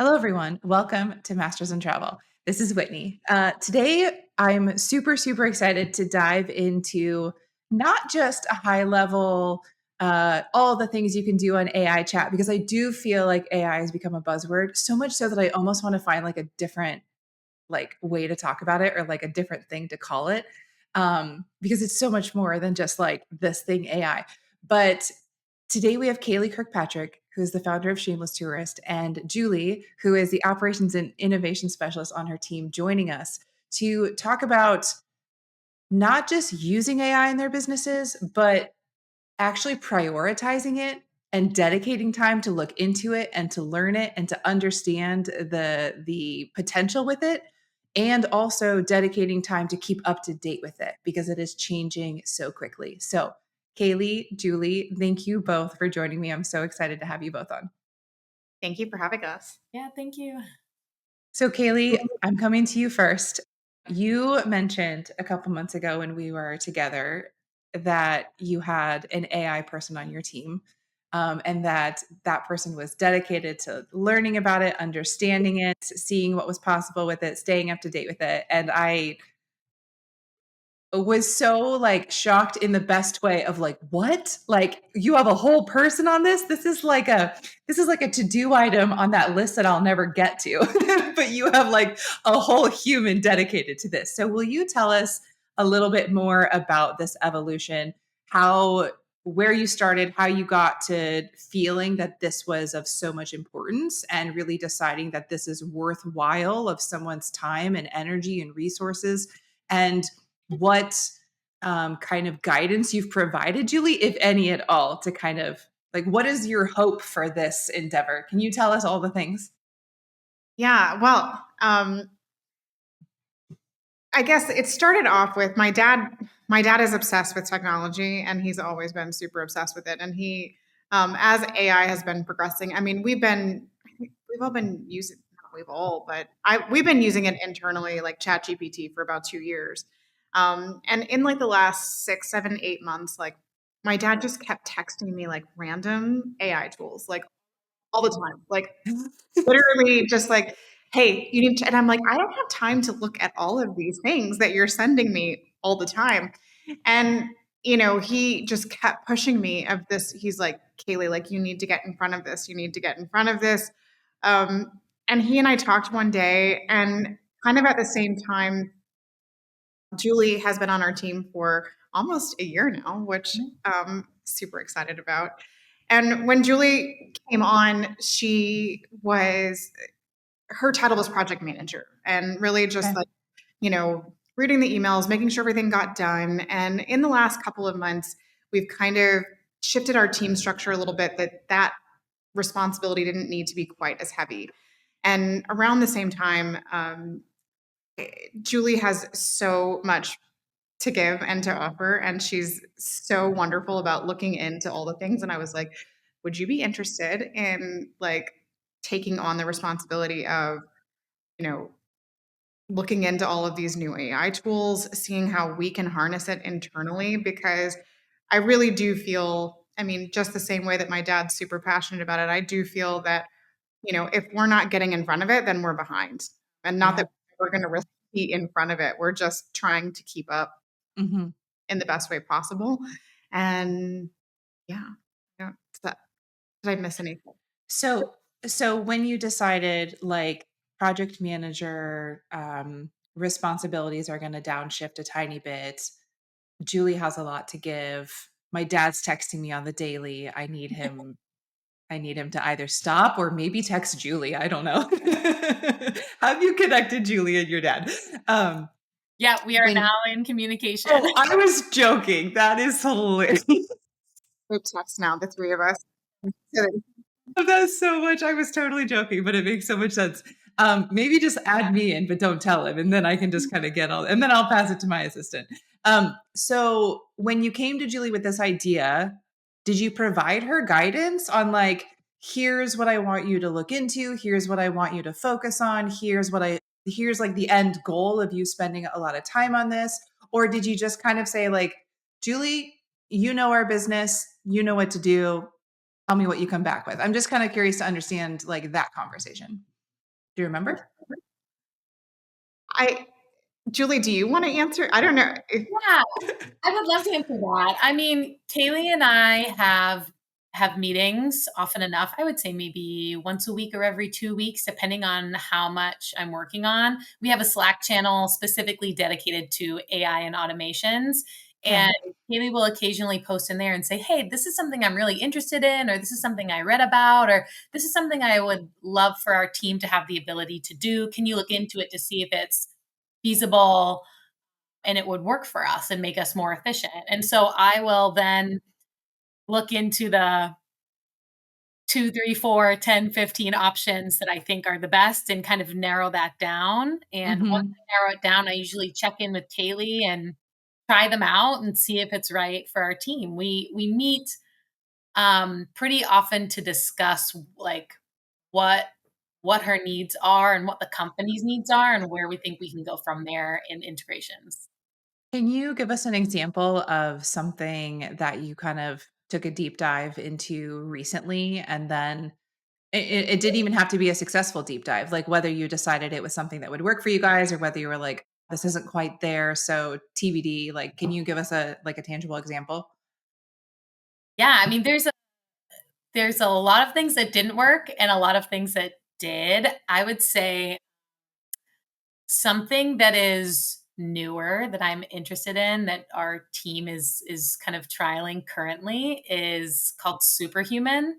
Hello, everyone. Welcome to Masters in Travel. This is Whitney. Today, I'm super, super excited to dive into not just a high level, all the things you can do on AI chat, because I do feel like AI has become a buzzword, so much so that I almost want to find like a different way to talk about it or like a different thing to call it, because it's so much more than just like this thing AI. But today we have Kaleigh Kirkpatrick, who is the founder of Shameless Tourist, and Julie, who is the operations and innovation specialist on her team, joining us to talk about not just using AI in their businesses, but actually prioritizing it and dedicating time to look into it and to learn it and to understand the potential with it, and also dedicating time to keep up to date with it because it is changing so quickly. So Kaleigh, Julie, thank you both for joining me. I'm so excited to have you both on. Thank you for having us. Yeah, thank you. So Kaleigh, I'm coming to you first. You mentioned a couple months ago when we were together that you had an AI person on your team, and that person was dedicated to learning about it, understanding it, seeing what was possible with it, staying up to date with it. And I was so like shocked in the best way of like, what? Like you have a whole person on this? This is like a to-do item on that list that I'll never get to. But you have like a whole human dedicated to this. So will you tell us a little bit more about this evolution, how where you started, how you got to feeling that this was of so much importance and really deciding that this is worthwhile of someone's time and energy and resources, and what kind of guidance you've provided, Julie, if any at all, to kind of like what is your hope for this endeavor? Can you tell us all the things? Yeah, well, I guess it started off with my dad. My dad is obsessed with technology, and he's always been super obsessed with it. And as AI has been progressing, I mean, we've all been using, not we've all, but we've been using it internally, like ChatGPT, for about 2 years. And in like the last 6, 7, 8 months, like my dad just kept texting me like random AI tools, like all the time, like literally just like, hey, you need to, and I'm like, I don't have time to look at all of these things that you're sending me all the time. And, he just kept pushing me of this. He's like, Kaleigh, like, you need to get in front of this. You need to get in front of this. And he and I talked one day, and kind of at the same time, Julie has been on our team for almost a year now, which super excited about. And when Julie came on, her title was project manager, and really just Okay. like, reading the emails, making sure everything got done. And in the last couple of months, we've kind of shifted our team structure a little bit, that responsibility didn't need to be quite as heavy. And around the same time, Julie has so much to give and to offer, and she's so wonderful about looking into all the things. And I was like, would you be interested in like taking on the responsibility of, you know, looking into all of these new AI tools, seeing how we can harness it internally? Because I really do feel, I mean, just the same way that my dad's super passionate about it, I do feel that, if we're not getting in front of it, then we're behind. And not Yeah. that we're going to really be in front of it. We're just trying to keep up Hmm. in the best way possible. And yeah, yeah. Did I miss anything? So so when you decided like project manager responsibilities are going to downshift a tiny bit, Julie has a lot to give. My dad's texting me on the daily. I need him to either stop or maybe text Julie. I don't know. Have you connected Julie and your dad? Um, Yeah, we are when now in communication. Oh, I was joking. That is hilarious. Group text now, the three of us. So Love that so much. I was totally joking, but it makes so much sense. Maybe just add me in, but don't tell him, and then I can just kind of get all, and then I'll pass it to my assistant. So when you came to Julie with this idea, did you provide her guidance on like, here's what I want you to look into, here's what I want you to focus on, here's like the end goal of you spending a lot of time on this, or did you just kind of say like, Julie, you know our business, you know what to do, tell me what you come back with. I'm just kind of curious to understand like that conversation. Do you remember? I Julie, do you want to answer? I don't know. Yeah, I would love to answer that. I mean, Kaleigh and I have meetings often enough. I would say maybe once a week or every 2 weeks, depending on how much I'm working on. We have a Slack channel specifically dedicated to AI and automations. And Okay. Kaleigh will occasionally post in there and say, hey, this is something I'm really interested in, or this is something I read about, or this is something I would love for our team to have the ability to do. Can you look into it to see if it's feasible and it would work for us and make us more efficient? And so I will then look into the 2, 3, 4, 10, 15 options that I think are the best and kind of narrow that down. And once Mhm. I narrow it down, I usually check in with Kaleigh and try them out and see if it's right for our team. We meet pretty often to discuss like what what her needs are and what the company's needs are and where we think we can go from there in integrations. Can you give us an example of something that you kind of took a deep dive into recently and then it didn't even have to be a successful deep dive, like whether you decided it was something that would work for you guys or whether you were like, this isn't quite there, so TBD. Like, can you give us a tangible example? Yeah, I mean there's a lot of things that didn't work and a lot of things that did. I would say something that is newer that I'm interested in that our team is kind of trialing currently is called Superhuman.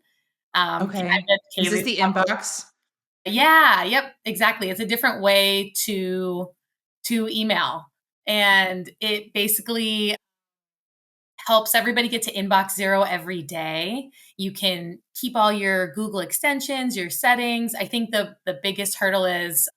I Okay. bet Is this Kaylee's the probably. inbox? Yeah, yep, exactly. It's a different way to email, and it basically helps everybody get to inbox zero every day. You can keep all your Google extensions, your settings. I think the biggest hurdle is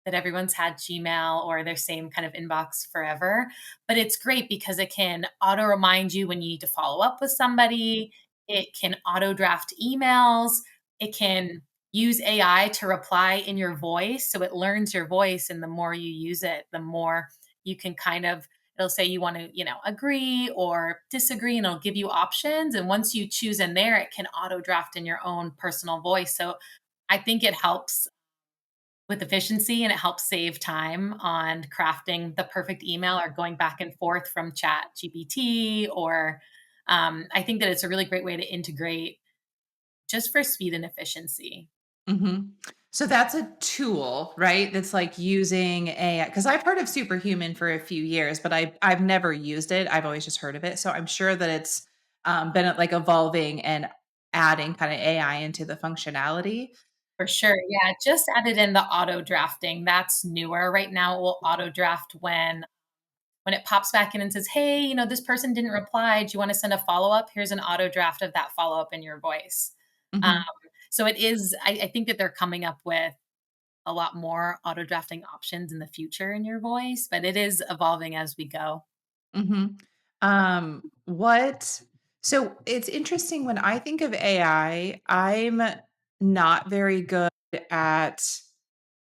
that everyone's had Gmail or their same kind of inbox forever. But it's great because it can auto remind you when you need to follow up with somebody. It can auto draft emails. It can use AI to reply in your voice. So it learns your voice. And the more you use it, the more you can kind of, it'll say you want to, agree or disagree, and it'll give you options. And once you choose in there, it can auto draft in your own personal voice. So I think it helps with efficiency and it helps save time on crafting the perfect email or going back and forth from chat gpt or I think that it's a really great way to integrate just for speed and efficiency. Mhm. So that's a tool, right? That's like using AI because I've heard of Superhuman for a few years, but I've never used it. I've always just heard of it. So I'm sure that it's been like evolving and adding kind of AI into the functionality. For sure, yeah, just added in the auto drafting. That's newer right now. It will auto draft when it pops back in and says, hey, this person didn't reply, do you want to send a follow-up? Here's an auto draft of that follow-up in your voice. um, Mhm. so it is, I think that they're coming up with a lot more auto drafting options in the future in your voice, but it is evolving as we go. Mhm. What so it's interesting when I think of AI, I'm not very good at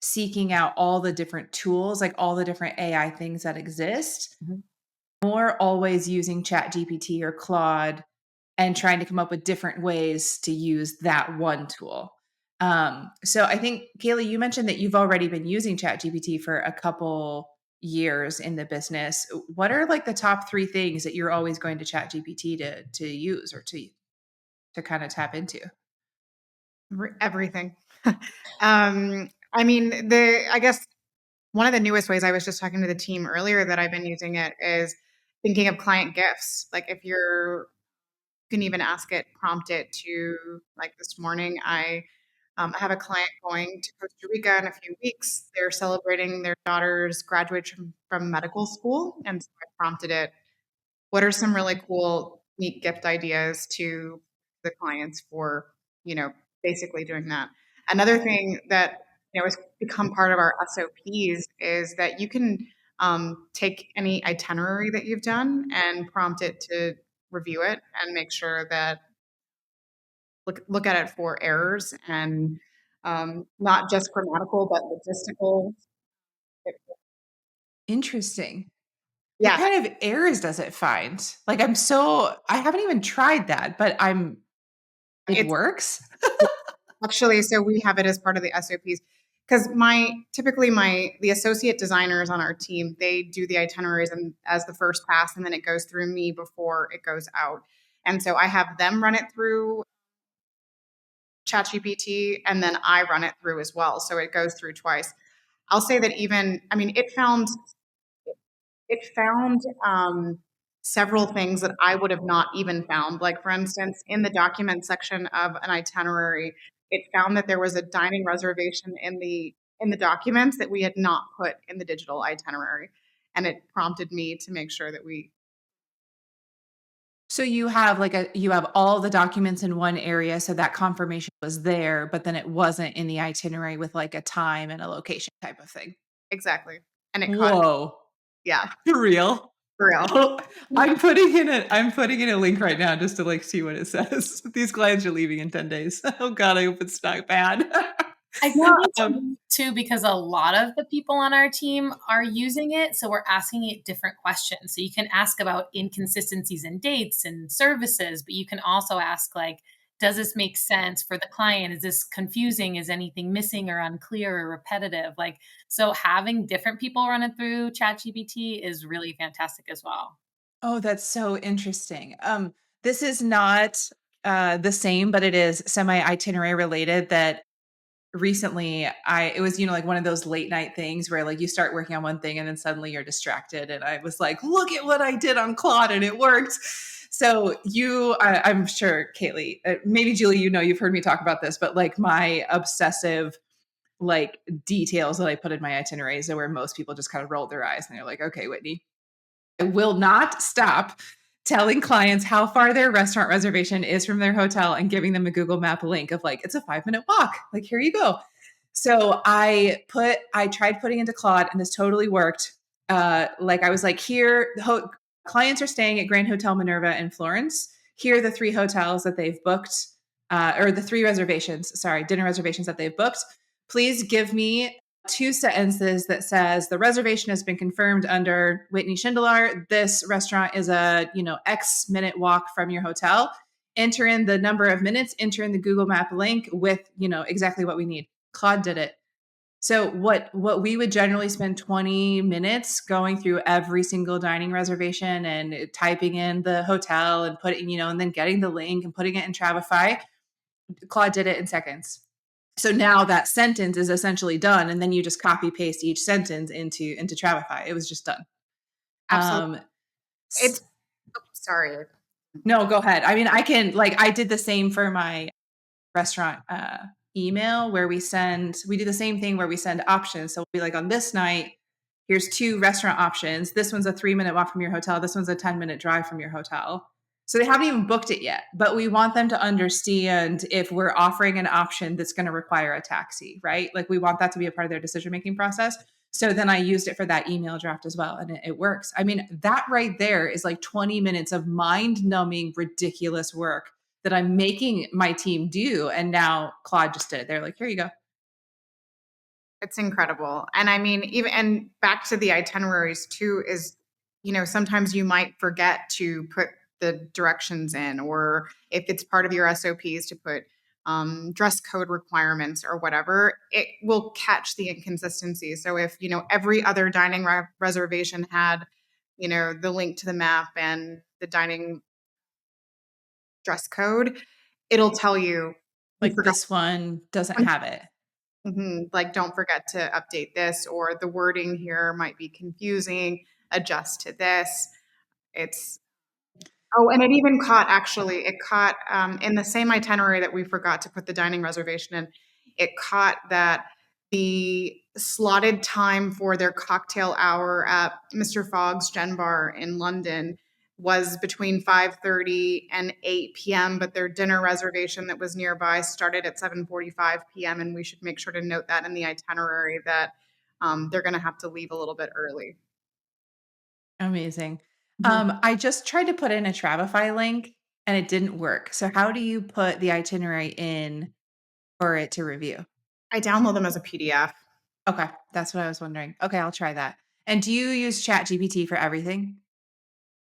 seeking out all the different tools, like all the different AI things that exist. Mhm. More always using ChatGPT or Claude and trying to come up with different ways to use that one tool. So I think, Kaylee, you mentioned that you've already been using ChatGPT for a couple years in the business. What are like the top three things that you're always going to ChatGPT to use or to kind of tap into? Everything. I mean, I guess one of the newest ways, I was just talking to the team earlier, that I've been using it is thinking of client gifts. Like if you can even ask it, prompt it to, like this morning, I have a client going to Costa Rica in a few weeks. They're celebrating their daughter's graduation from medical school. And so I prompted it, what are some really cool, neat gift ideas to the clients for, basically doing that. Another thing that, has become part of our SOPs is that you can take any itinerary that you've done and prompt it to review it and make sure that look at it for errors and not just grammatical but logistical. Interesting. What Yeah, kind of errors does it find? Like I haven't even tried that, but it it's works. actually, so we have it as part of the SOPs. because the associate designers on our team, they do the itineraries and as the first pass, and then it goes through me before it goes out. And so I have them run it through ChatGPT, and then I run it through as well. So it goes through twice. I'll say that even, I mean, it found several things that I would have not even found. Like, for instance, in the document section of an itinerary, it found that there was a dining reservation in the documents that we had not put in the digital itinerary, and it prompted me to make sure that we So you have all the documents in one area, so that confirmation was there, but then it wasn't in the itinerary with like a time and a location type of thing. exactly, and it caught, Whoa. yeah, For real? for real. Oh, I'm putting in a link right now just to like see what it says. These clients are leaving in 10 days. Oh god, I hope it's not bad. I No, think it's unique too because a lot of the people on our team are using it. So we're asking it different questions. So you can ask about inconsistencies in dates and services, but you can also ask, like, does this make sense for the client? Is this confusing? Is anything missing or unclear or repetitive? Like, so having different people run it through ChatGPT is really fantastic as well. Oh, that's so interesting. This is not the same, but it is semi itinerary related that recently I it was, like one of those late night things where like you start working on one thing and then suddenly you're distracted. And I was like, look at what I did on Claude and it worked. So I'm sure, Kaleigh, maybe Julie, you've heard me talk about this, but like my obsessive like details that I put in my itineraries are where most people just kind of roll their eyes and they're like, okay, Whitney, I will not stop telling clients how far their restaurant reservation is from their hotel and giving them a Google Map link of like, it's a 5-minute walk. Like, here you go. So I tried putting into Claude and this totally worked. Like I was like, clients are staying at Grand Hotel Minerva in Florence. Here are the 3 hotels that they've booked, or the 3 reservations, sorry, dinner reservations that they've booked. Please give me 2 sentences that says the reservation has been confirmed under Whitney Schindler. This restaurant is a, X minute walk from your hotel. Enter in the number of minutes, enter in the Google Map link with, exactly what we need. Claude did it. So what we would generally spend 20 minutes going through every single dining reservation and typing in the hotel and putting, and then getting the link and putting it in Travefy, Claude did it in seconds. So now that sentence is essentially done, and then you just copy paste each sentence into Travefy. It was just done. absolutely. Um, It's sorry. no, go ahead. I mean, I did the same for my restaurant email where we do the same thing where we send options. So we'll be like, on this night, here's 2 restaurant options. This one's a 3-minute walk from your hotel. This one's a 10-minute drive from your hotel. So they haven't even booked it yet, but we want them to understand if we're offering an option that's going to require a taxi, right? Like we want that to be a part of their decision-making process. So then I used it for that email draft as well. And it works. I mean, that right there is like 20 minutes of mind numbing, ridiculous work that I'm making my team do. And now Claude just did it. They're like, here you go. It's incredible. And I mean, even and back to the itineraries too, is, sometimes you might forget to put the directions in, or if it's part of your SOPs to put dress code requirements or whatever, it will catch the inconsistency. So if, every other dining reservation had, the link to the map and the dining dress code, it'll tell you, you Like forgot. this one doesn't have it. Like, don't forget to update this, or the wording here might be confusing. Adjust to this. It's Oh, and it even caught, actually, it caught in the same itinerary that we forgot to put the dining reservation in. It caught that the slotted time for their cocktail hour at Mr. Fogg's Gen Bar in London was between 5:30 and 8 p.m., but their dinner reservation that was nearby started at 7:45 p.m., and we should make sure to note that in the itinerary that they're going to have to leave a little bit early. Amazing. Mhm. I just tried to put in a Travefy link and it didn't work. So how do you put the itinerary in for it to review? I download them as a PDF. Okay, that's what I was wondering. Okay, I'll try that. And do you use ChatGPT for everything?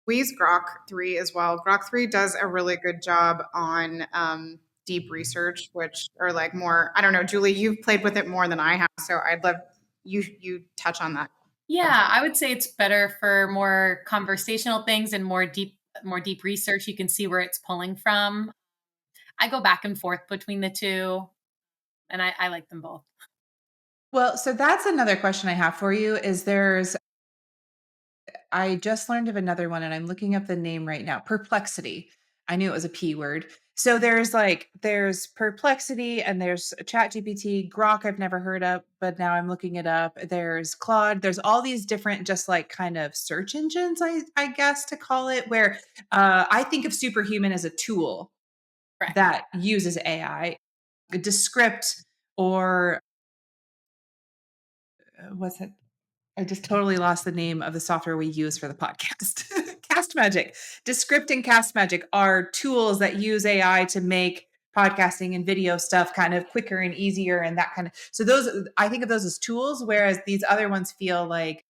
We use Grok 3 as well. Grok 3 does a really good job on deep research, which are like more, I don't know, Julie, you've played with it more than I have. So I'd love you touch on that. Yeah, I would say it's better for more conversational things and more deep research. You can see where it's pulling from. I go back and forth between the two, and I like them both. Well, so that's another question I have for you is I just learned of another one and I'm looking up the name right now. Perplexity. I knew it was a P word. So there's Perplexity and there's ChatGPT, Grok I've never heard of, but now I'm looking it up. There's Claude. There's all these different just like kind of search engines, I guess to call it, where I think of Superhuman as a tool Correct. that uses AI. Descript or what's it? I just totally lost the name of the software we use for the podcast. Cast Magic. Descript and Cast Magic are tools that use AI to make podcasting and video stuff kind of quicker and easier and that kind of. So those I think of those as tools, whereas these other ones feel like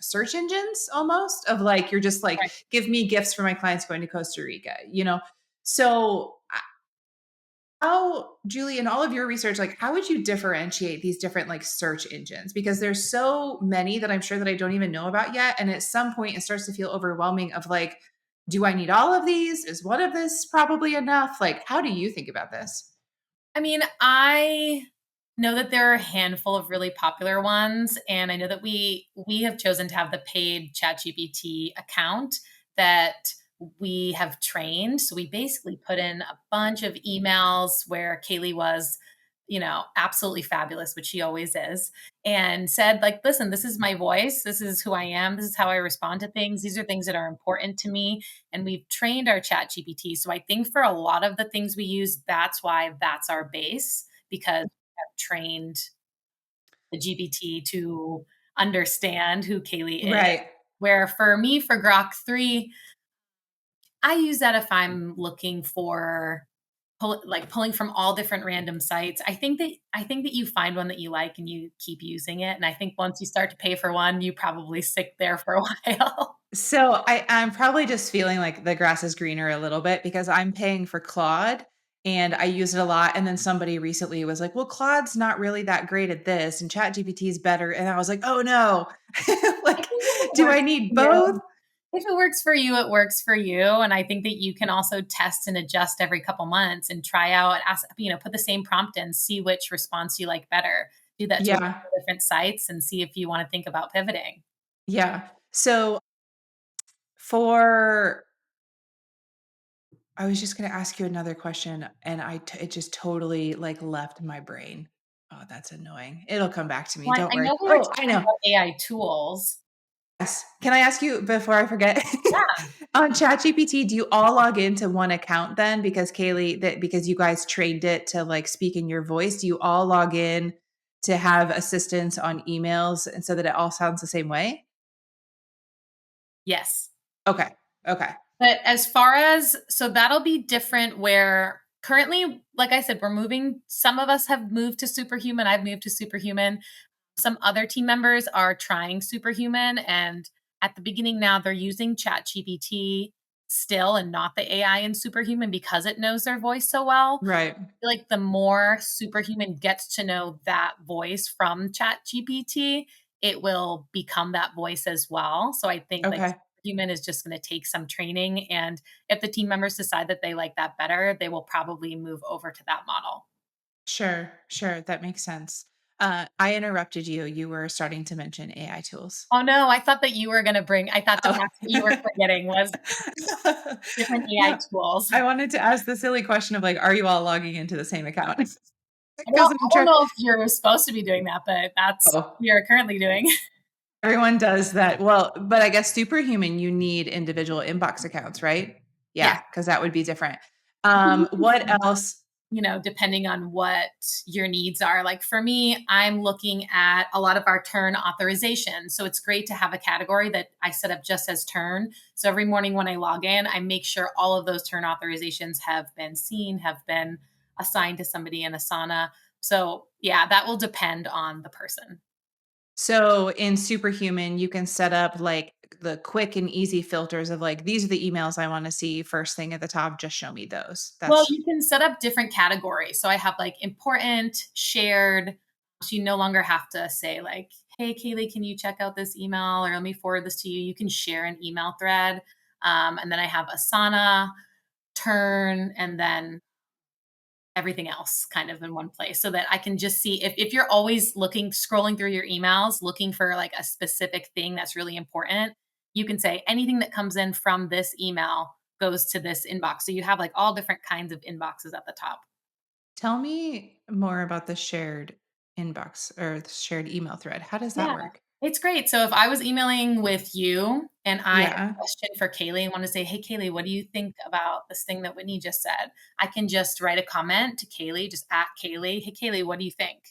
search engines almost of like you're just like Right. give me gifts for my clients going to Costa Rica, you know. So how, Julie, in all of your research, like how would you differentiate these different like search engines? Because there's so many that I'm sure that I don't even know about yet. And at some point it starts to feel overwhelming of like, do I need all of these? Is one of this probably enough? Like, how do you think about this? I mean, I know that there are a handful of really popular ones, and I know that we have chosen to have the paid ChatGPT account that we have trained. So we basically put in a bunch of emails where Kaleigh was, absolutely fabulous, which she always is, and said, like, listen, this is my voice. This is who I am. This is how I respond to things. These are things that are important to me. And we've trained our ChatGPT. So I think for a lot of the things we use, that's why that's our base, because we have trained the GPT to understand who Kaleigh is. Right. Where for me, for Grok 3, I use that if I'm looking for pulling from all different random sites. I think that you find one that you like and you keep using it. And I think once you start to pay for one, you probably stick there for a while. So I'm probably just feeling like the grass is greener a little bit because I'm paying for Claude and I use it a lot. And then somebody recently was like, well, Claude's not really that great at this and ChatGPT is better. And I was like, oh no, I like, think if it do I works for need both? you, if it works for you, it works for you. And I think that you can also test and adjust every couple months and try out, ask, put the same prompt in, see which response you like better. Do that to a Yeah. couple different sites and see if you want to think about pivoting. Yeah. So for I was just going to ask you another question and it just totally like left my brain. Oh, that's annoying. It'll come back to me. Well, Don't I worry. know we were Oh, I talking know. about AI tools. Yes. Can I ask you before I forget? Yeah. On ChatGPT, do you all log into one account then? Because Kaleigh, because you guys trained it to like speak in your voice, do you all log in to have assistance on emails and so that it all sounds the same way? Yes. Okay. Okay. But as far as, so that'll be different where currently, like I said, some of us have moved to Superhuman. I've moved to Superhuman. Some other team members are trying Superhuman. And at the beginning now, they're using ChatGPT still and not the AI in Superhuman because it knows their voice so well. Right. Feel like the more Superhuman gets to know that voice from ChatGPT, it will become that voice as well. So I think like Okay. Superhuman is just going to take some training. And if the team members decide that they like that better, they will probably move over to that model. Sure. Sure. That makes sense. I interrupted you. You were starting to mention AI tools. Oh no, I thought that you were going to I thought that Oh. that's what you were forgetting was different AI No, tools. I wanted to ask the silly question of like, are you all logging into the same account? I don't, Because I'm I don't know if you're supposed to be doing that, but that's what oh, we are currently doing. everyone does that. Well, but I guess Superhuman, you need individual inbox accounts, right? Yes. Yeah, because that would be different. You can What else? depending on what your needs are. Like for me, I'm looking at a lot of our turn authorization. So it's great to have a category that I set up just as turn. So every morning when I log in, I make sure all of those turn authorizations have been seen, have been assigned to somebody in Asana. So yeah, that will depend on the person. So in Superhuman, you can set up like the quick and easy filters of like, these are the emails I want to see first thing at the top, just show me those. Well, That's you can set up different categories. So I have like important, shared. So you no longer have to say like, hey, Kaleigh, can you check out this email or let me forward this to you? You can share an email thread. And then I have Asana, Turn, and then everything else kind of in one place so that I can just see if you're always scrolling through your emails, looking for like a specific thing that's really important, you can say anything that comes in from this email goes to this inbox. So you have like all different kinds of inboxes at the top. Tell me more about the shared inbox or the shared email thread. How does that Yeah, work? it's great. So if I was emailing with you and I had Yeah. a question for Kaleigh and want to say, hey, Kaleigh, what do you think about this thing that Whitney just said? I can just write a comment to Kaleigh, just at Kaleigh. Hey, Kaleigh, what do you think?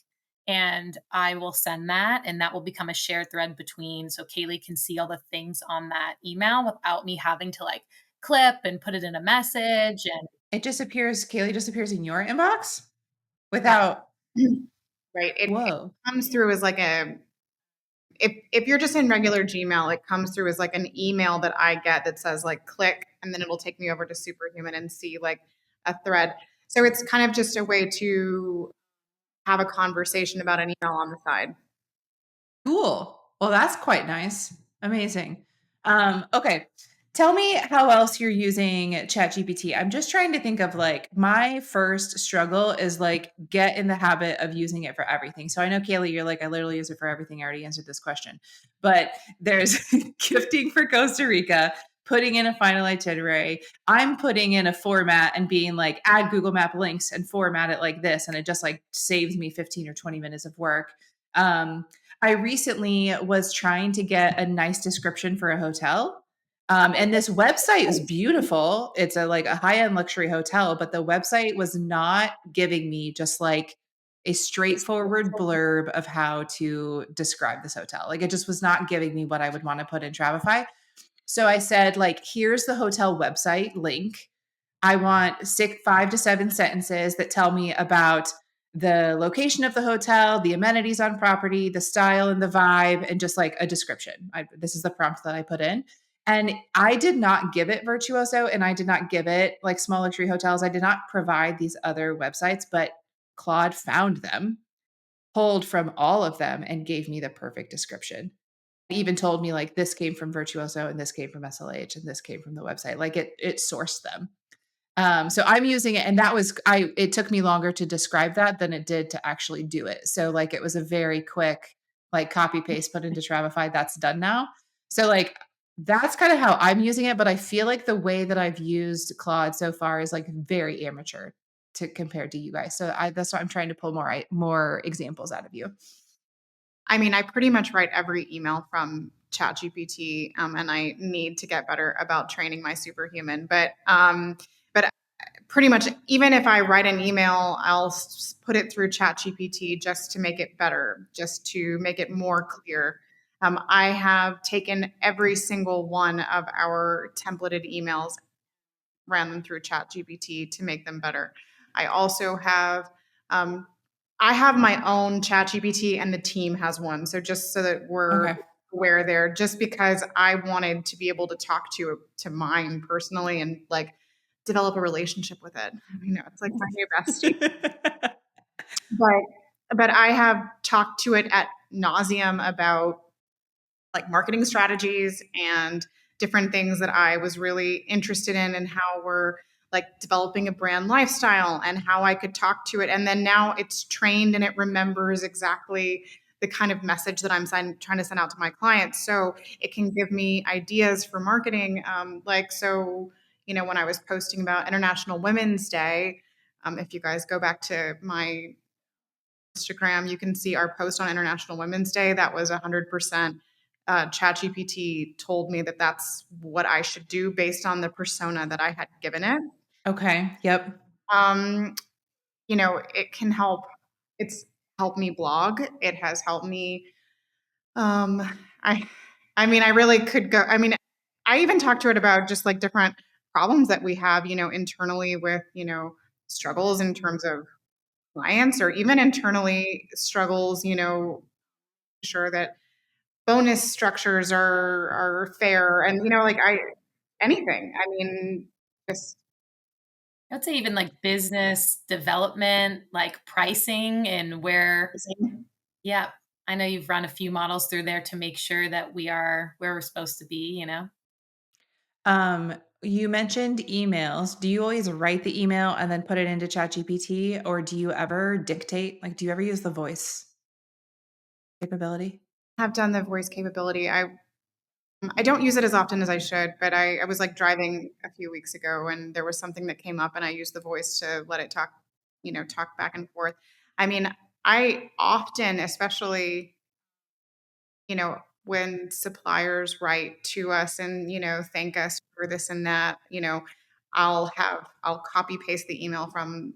And I will send that, and that will become a shared thread between, so Kaleigh can see all the things on that email without me having to like clip and put it in a message. And It just appears, Kaylee just appears in your inbox Yeah. without, Right. It whoa. comes through as like if you're just in regular Gmail, it comes through as like an email that I get that says like click, and then it'll take me over to Superhuman and see like a thread. So it's kind of just a way to have a conversation about an email on the side. Cool. Well, that's quite nice. Amazing. Okay. Tell me how else you're using ChatGPT. I'm just trying to think of like my first struggle is like get in the habit of using it for everything. So I know Kaylee, you're like, I literally use it for everything. I already answered this question. But there's gifting for Costa Rica, putting in a final itinerary. I'm putting in a format and being like, add Google Map links and format it like this. And it just like saves me 15 or 20 minutes of work. Um, I recently was trying to get a nice description for a hotel. And this website is beautiful. It's a like a high-end luxury hotel, but the website was not giving me just like a straightforward blurb of how to describe this hotel. Like it just was not giving me what I would want to put in Travefy. So I said, like, here's the hotel website link. I want 5 to 7 sentences that tell me about the location of the hotel, the amenities on property, the style and the vibe, and just like a description. This is the prompt that I put in. And I did not give it Virtuoso and I did not give it like small luxury hotels. I did not provide these other websites, but Claude found them, pulled from all of them, and gave me the perfect description. It even told me like this came from Virtuoso and this came from SLH and this came from the website. Like it sourced them. So I'm using it, and that was it took me longer to describe that than it did to actually do it. So like it was a very quick like copy paste put into Travefy. That's done now. So like that's kind of how I'm using it, but I feel like the way that I've used Claude so far is like very amateur to compared to you guys. So that's why I'm trying to pull more examples out of you. I mean, I pretty much write every email from ChatGPT, and I need to get better about training my superhuman. But pretty much, even if I write an email, I'll put it through ChatGPT just to make it better, just to make it more clear. I have taken every single one of our templated emails, ran them through ChatGPT to make them better. I also have um, I have my own ChatGPT and the team has one. So just so that we're Okay. aware there, just because I wanted to be able to talk to mine personally and like develop a relationship with it. You know, it's like my new bestie. But I have talked to it at nauseum about like marketing strategies and different things that I was really interested in and how we're like developing a brand lifestyle and how I could talk to it. And then now it's trained and it remembers exactly the kind of message that I'm trying to send out to my clients. So it can give me ideas for marketing. You know, when I was posting about International Women's Day, if you guys go back to my Instagram, you can see our post on International Women's Day. That was 100%. ChatGPT told me that that's what I should do based on the persona that I had given it. Okay. Yep. Um, you know, it can help. It's helped me blog. It has helped me. Um, I, I mean, I really could go. I mean, I even talked to it about just like different problems that we have, you know, internally with, you know, struggles in terms of clients or even internally struggles, you know, sure that bonus structures are fair, and like I anything. I mean, just I'd say even like business development, like pricing and where, yeah, I know you've run a few models through there to make sure that we are where we're supposed to be, you know? You mentioned emails. Do you always write the email and then put it into ChatGPT, or do you ever dictate? Like, do you ever use the voice capability? have done the voice capability. I don't use it as often as I should, but I was like driving a few weeks ago and there was something that came up and I used the voice to let it talk, talk back and forth. I mean, I often, especially, when suppliers write to us and, thank us for this and that, I'll copy paste the email from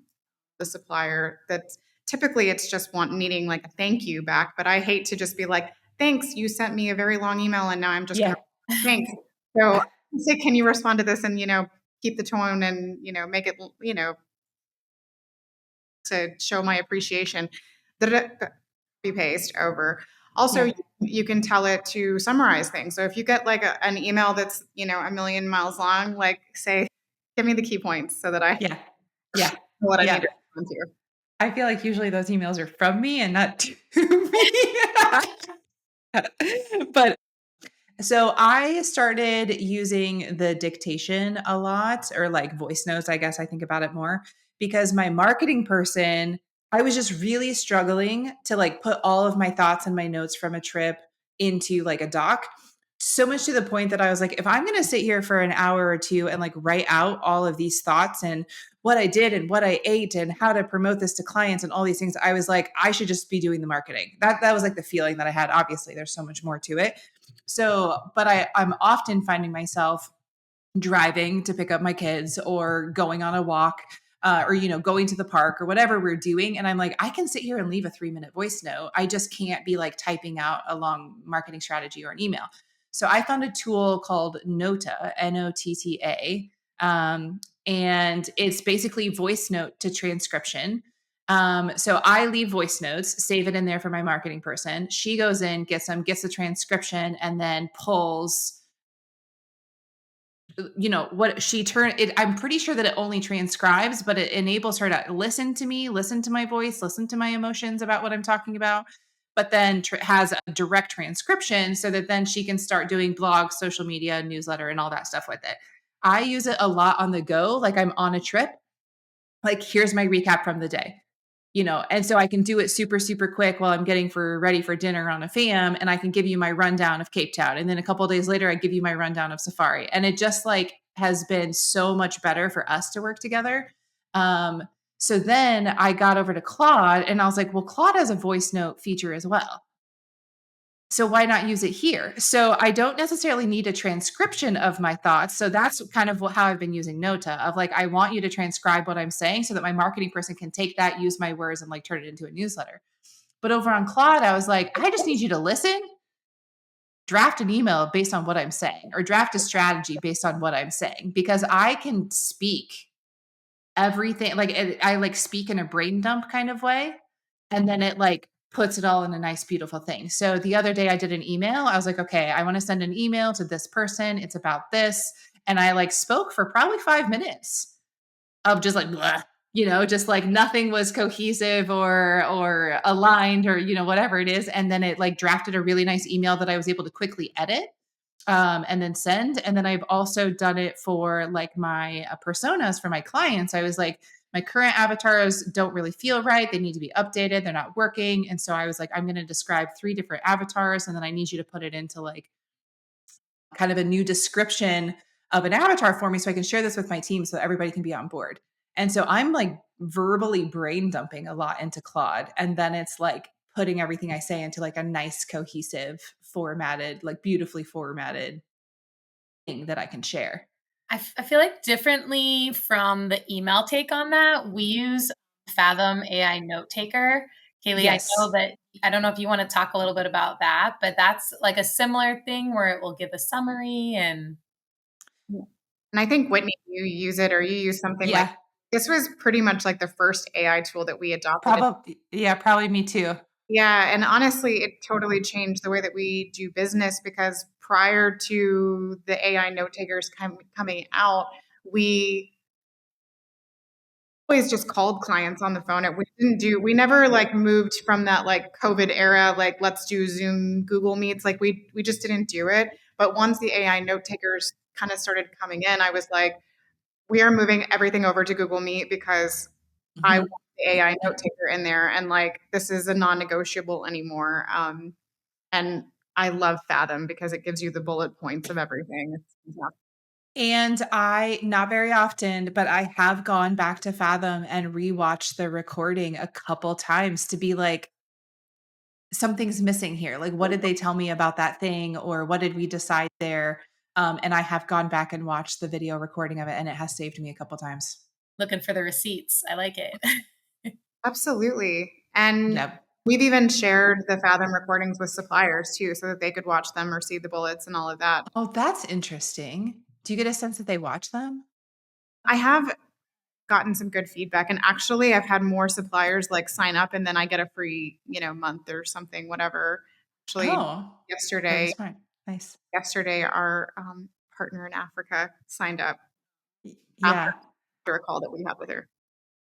the supplier that's typically it's just needing like a thank you back. But I hate to just be like, thanks, you sent me a very long email and now I'm just Yeah. thanks. So I say, can you respond to this and, keep the tone and, make it, to show my appreciation. Copy paste over. Also, Yeah. you can tell it to summarize things. So if you get like an email that's, a million miles long, like say, give me the key points so that I know Yeah. Yeah. what I need Yeah. to respond to. I feel like usually those emails are from me and not to me. But so I started using the dictation a lot, or like voice notes, I guess I think about it more, because my marketing person, I was just really struggling to like put all of my thoughts and my notes from a trip into like a doc. So much to the point that I was like, if I'm going to sit here for an hour or two and like write out all of these thoughts and what I did and what I ate and how to promote this to clients and all these things, I was like, I should just be doing the marketing. That was like the feeling that I had. Obviously, there's so much more to it. So, but I'm often finding myself driving to pick up my kids or going on a walk, or going to the park or whatever we're doing, and I'm like, I can sit here and leave a 3-minute voice note. I just can't be like typing out a long marketing strategy or an email. So I found a tool called Nota, Notta, and it's basically voice note to transcription. So I leave voice notes, save it in there for my marketing person. She goes in, gets them, gets the transcription, and then pulls what she turned it. I'm pretty sure that it only transcribes, but it enables her to listen to me, listen to my voice, listen to my emotions about what I'm talking about, but then has a direct transcription so that then she can start doing blogs, social media, newsletter, and all that stuff with it. I use it a lot on the go, like I'm on a trip, like here's my recap from the day, and so I can do it super, super quick while I'm getting ready for dinner on a fam, and I can give you my rundown of Cape Town. And then a couple of days later, I give you my rundown of Safari. And it just like has been so much better for us to work together. Um, so then I got over to Claude and I was like, well, Claude has a voice note feature as well. So why not use it here? So I don't necessarily need a transcription of my thoughts. So that's kind of how I've been using Nota, of like, I want you to transcribe what I'm saying so that my marketing person can take that, use my words, and like turn it into a newsletter. But over on Claude, I was like, I just need you to listen, draft an email based on what I'm saying, or draft a strategy based on what I'm saying, because I can speak everything. Like I like speak in a brain dump kind of way. And then it like puts it all in a nice, beautiful thing. So the other day I did an email. I was like, okay, I want to send an email to this person. It's about this. And I like spoke for probably 5 minutes of just like, blah, just like nothing was cohesive or aligned or, whatever it is. And then it like drafted a really nice email that I was able to quickly edit, and then send. And then I've also done it for like my personas for my clients. I was like, my current avatars don't really feel right. They need to be updated. They're not working. And so I was like, I'm going to describe 3 different avatars. And then I need you to put it into like kind of a new description of an avatar for me so I can share this with my team so that everybody can be on board. And so I'm like verbally brain dumping a lot into Claude. And then it's like putting everything I say into like a nice, cohesive, formatted, like beautifully formatted thing that I can share. I feel like differently from the email take on that, we use Fathom AI Note Taker. Kaleigh, I know Yes. that I don't know if you want to talk a little bit about that, but that's like a similar thing where it will give a summary and And I think Whitney, you use it or you use something like Yeah. this was pretty much like the first AI tool that we adopted. Probably. Yeah. Probably me too. Yeah, and honestly, it totally changed the way that we do business because prior to the AI note takers coming out, we always just called clients on the phone. We never like moved from that like COVID era, like let's do Zoom, Google Meets. Like we just didn't do it. But once the AI note takers kind of started coming in, I was like, we are moving everything over to Google Meet because I want Mhm. the AI note taker in there. And like, this is a non negotiable anymore. And I love Fathom because it gives you the bullet points of everything. And I not very often, but I have gone back to Fathom and rewatched the recording a couple times to be like, something's missing here. Like, what did they tell me about that thing? Or what did we decide there? And I have gone back and watched the video recording of it, and it has saved me a couple times. Looking for the receipts. I like it. Absolutely. And Yep. we've even shared the Fathom recordings with suppliers too, so that they could watch them or see the bullets and all of that. Oh, that's interesting. Do you get a sense that they watch them? I have gotten some good feedback. And actually, I've had more suppliers like sign up and then I get a free, month or something, whatever. Actually, Oh, very yesterday, smart. Nice. our partner in Africa signed up after, Yeah. a call that we had with her.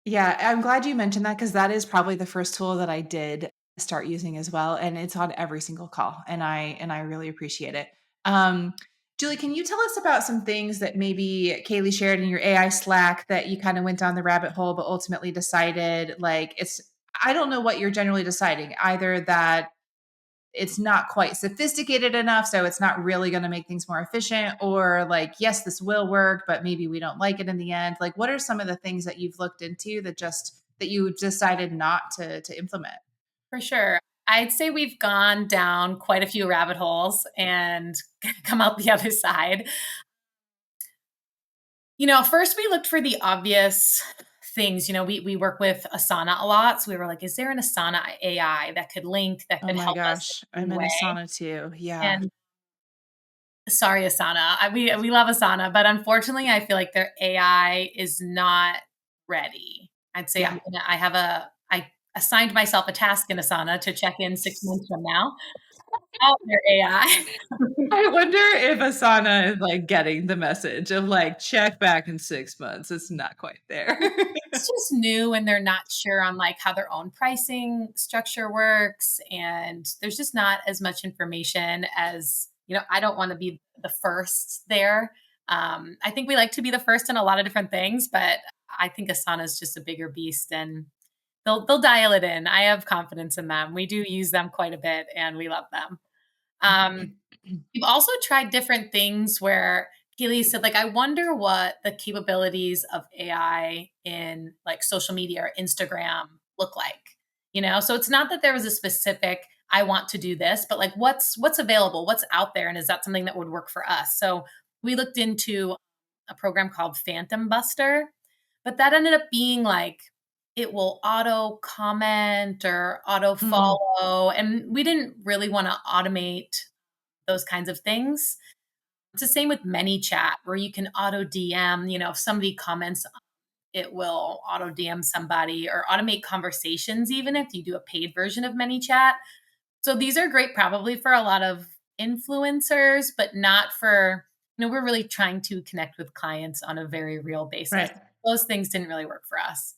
Yeah, I'm glad you mentioned that because that is probably the first tool that I did start using as well, and it's on every single call, and I really appreciate it. Um, Julie, can you tell us about some things that maybe Kaylee shared in your AI Slack that you kind of went down the rabbit hole, but ultimately decided like it's I don't know what you're generally deciding, either that it's not quite sophisticated enough, so it's not really going to make things more efficient, or like, yes, this will work, but maybe we don't like it in the end. Like, what are some of the things that you've looked into that you decided not to implement? For sure. I'd say we've gone down quite a few rabbit holes and come out the other side. First we looked for the obvious things. We work with Asana a lot. So we were like, is there an Asana AI that could link, that Oh could my help us gosh, in I'm any in way? Asana too. Yeah. And sorry, Asana. We love Asana, but unfortunately, I feel like their AI is not ready. I'd say Yeah. I assigned myself a task in Asana to check in 6 months from now about their AI. I wonder if Asana is like getting the message of like check back in 6 months. It's not quite there. It's just new and they're not sure on like how their own pricing structure works, and there's just not as much information as I don't want to be the first there. I think we like to be the first in a lot of different things, but I think Asana is just a bigger beast, and they'll dial it in. I have confidence in them. We do use them quite a bit and we love them. We've also tried different things where Kaleigh said, like, I wonder what the capabilities of AI in like social media or Instagram look like. So it's not that there was a specific I want to do this, but like what's available, what's out there, and is that something that would work for us? So we looked into a program called Phantom Buster, but that ended up being like it will auto comment or auto Mm, follow, and we didn't really want to automate those kinds of things. It's the same with ManyChat, where you can auto DM, if somebody comments, it will auto DM somebody or automate conversations, even if you do a paid version of ManyChat. So these are great probably for a lot of influencers, but not for, we're really trying to connect with clients on a very real basis. right. Those things didn't really work for us.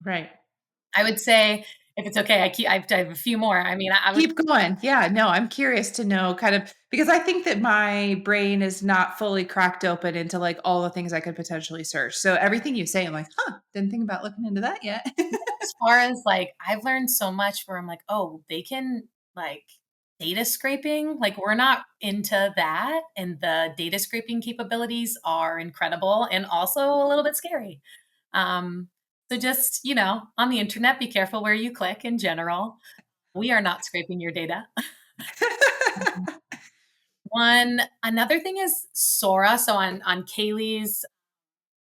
Right. I would say, if it's okay, I have a few more. I mean, I would. Keep going. Yeah, no, I'm curious to know kind of because I think that my brain is not fully cracked open into like all the things I could potentially search. So everything you say, I'm like, huh, didn't think about looking into that yet. As far as like, I've learned so much where I'm like, oh, they can like data scraping. Like, we're not into that. And the data scraping capabilities are incredible and also a little bit scary. So just, on the internet, be careful where you click in general. We are not scraping your data. Another thing is Sora. So on Kayleigh's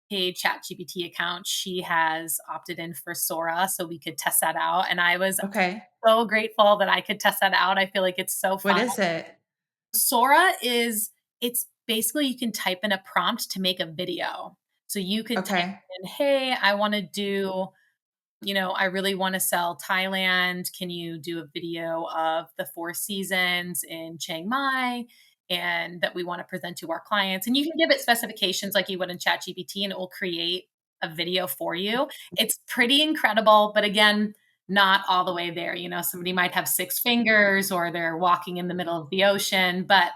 paid ChatGPT account, she has opted in for Sora so we could test that out. And I was Okay. so grateful that I could test that out. I feel like it's so What fun. is it? Sora it's basically you can type in a prompt to make a video. So you could type Okay. in, hey, I want to do I really want to sell Thailand. Can you do a video of the four seasons in Chiang Mai and that we want to present to our clients? And you can give it specifications like you would in ChatGPT and it will create a video for you. It's pretty incredible, but again, not all the way there. Somebody might have six fingers or they're walking in the middle of the ocean, but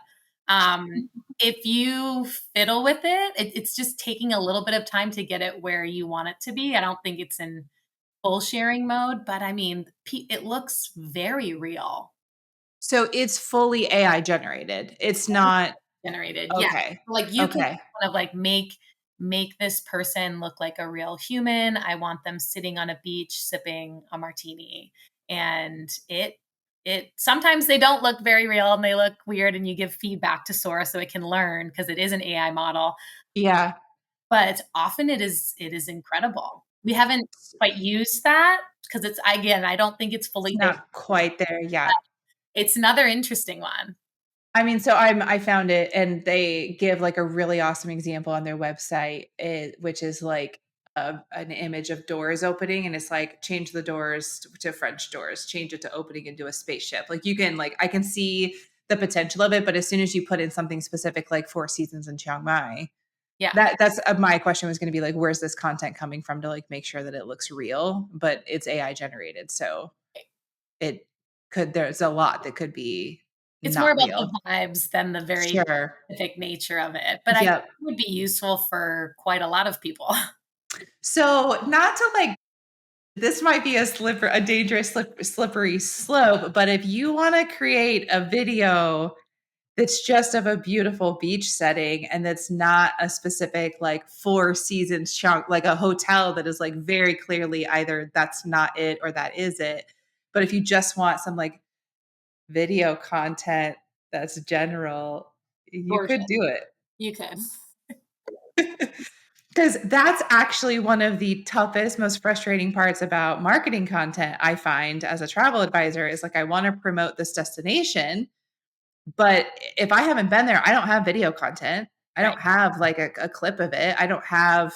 if you fiddle with it's just taking a little bit of time to get it where you want it to be. I don't think it's in full sharing mode, but I mean, it looks very real. So it's fully AI generated. It's not Generated, yeah. okay. Like you can Okay. kind of like make this person look like a real human. I want them sitting on a beach sipping a martini. And it sometimes they don't look very real and they look weird and you give feedback to Sora so it can learn because it is an AI model. Yeah. But often it is incredible. We haven't quite used that because I don't think it's It's fully there. not quite there yet. It's another interesting one. I mean, so I found it and they give like a really awesome example on their website, which is like an image of doors opening and it's like change the doors to French doors, change it to opening into a spaceship. Like you can like I can see the potential of it, but as soon as you put in something specific like Four Seasons in Chiang Mai, Yeah. that's my question was going to be like, where's this content coming from to like make sure that it looks real? But it's AI generated, so it there's a lot that could be It's more not about real. the vibes than the very Sure. specific nature of it, but I think Yep. it would be useful for quite a lot of people. So not to like this might be a dangerous slippery slope, but if you want to create a video that's just of a beautiful beach setting and that's not a specific like Four Seasons chunk, like a hotel that is like very clearly either that's not it or that is it. But if you just want some like video content that's general, you Gorgeous. could do it. You could. Because that's actually one of the toughest, most frustrating parts about marketing content I find as a travel advisor is like, I want to promote this destination, but if I haven't been there, I don't have video content. I Right. don't have like a clip of it. I don't have,